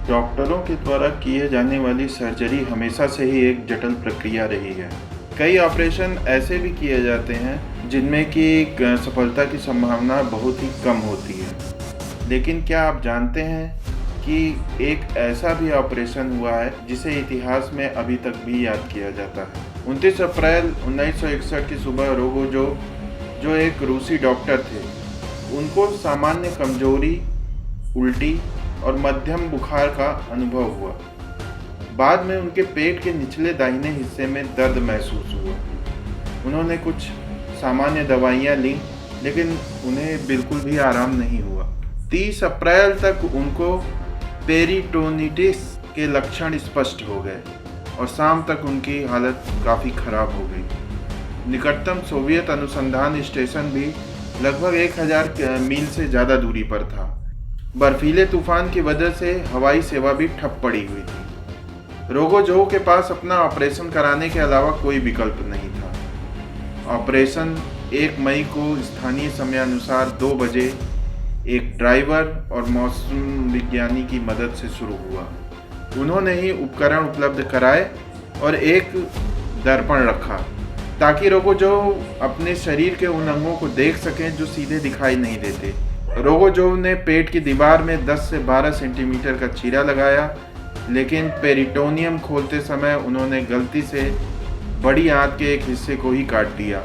डॉक्टरों के द्वारा किए जाने वाली सर्जरी हमेशा से ही एक जटिल प्रक्रिया रही है। कई ऑपरेशन ऐसे भी किए जाते हैं जिनमें कि सफलता की संभावना बहुत ही कम होती है। लेकिन क्या आप जानते हैं कि एक ऐसा भी ऑपरेशन हुआ है जिसे इतिहास में अभी तक भी याद किया जाता है। 29 अप्रैल 1961 की सुबह रोगोजोव, जो एक रूसी डॉक्टर थे, उनको सामान्य कमजोरी, उल्टी और मध्यम बुखार का अनुभव हुआ। बाद में उनके पेट के निचले दाहिने हिस्से में दर्द महसूस हुआ। उन्होंने कुछ सामान्य दवाइयाँ लीं, लेकिन उन्हें बिल्कुल भी आराम नहीं हुआ। 30 अप्रैल तक उनको पेरिटोनिटिस के लक्षण स्पष्ट हो गए और शाम तक उनकी हालत काफ़ी खराब हो गई। निकटतम सोवियत अनुसंधान स्टेशन भी लगभग 1000 मील से ज़्यादा दूरी पर था। बर्फीले तूफान की वजह से हवाई सेवा भी ठप पड़ी हुई थी। रोगोजोव के पास अपना ऑपरेशन कराने के अलावा कोई विकल्प नहीं था। ऑपरेशन 1 मई को स्थानीय समयानुसार 2 बजे एक ड्राइवर और मौसम विज्ञानी की मदद से शुरू हुआ। उन्होंने ही उपकरण उपलब्ध कराए और एक दर्पण रखा ताकि रोगोजोव अपने शरीर के उन अंगों को देख सकें जो सीधे दिखाई नहीं देते। रोगोजोव ने पेट की दीवार में 10 से 12 सेंटीमीटर का चीरा लगाया, लेकिन पेरिटोनियम खोलते समय उन्होंने गलती से बड़ी आंत के एक हिस्से को ही काट दिया।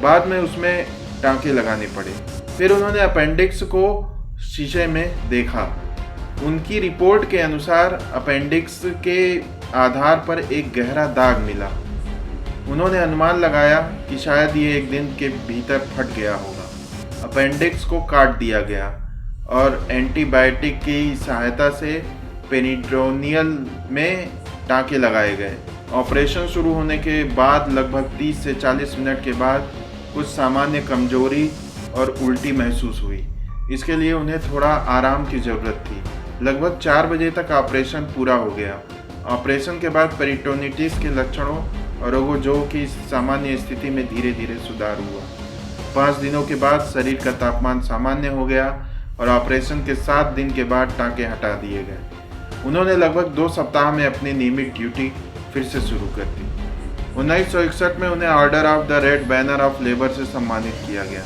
बाद में उसमें टांके लगाने पड़े। फिर उन्होंने अपेंडिक्स को शीशे में देखा। उनकी रिपोर्ट के अनुसार अपेंडिक्स के आधार पर एक गहरा दाग मिला। उन्होंने अनुमान लगाया कि शायद ये एक दिन के भीतर फट गया होगा। अपेंडिक्स को काट दिया गया और एंटीबायोटिक की सहायता से पेरिटोनियल में टांके लगाए गए। ऑपरेशन शुरू होने के बाद लगभग 30 से 40 मिनट के बाद कुछ सामान्य कमजोरी और उल्टी महसूस हुई। इसके लिए उन्हें थोड़ा आराम की ज़रूरत थी। लगभग 4 बजे तक ऑपरेशन पूरा हो गया। ऑपरेशन के बाद पेरिटोनिटिस के लक्षणों और रोगोजोव की सामान्य स्थिति में धीरे धीरे सुधार हुआ। 5 दिनों के बाद शरीर का तापमान सामान्य हो गया और ऑपरेशन के 7 दिन के बाद टांके हटा दिए गए। उन्होंने लगभग 2 सप्ताह में अपनी नियमित ड्यूटी फिर से शुरू कर दी। 1961 में उन्हें order of the red banner of labour से सम्मानित किया गया।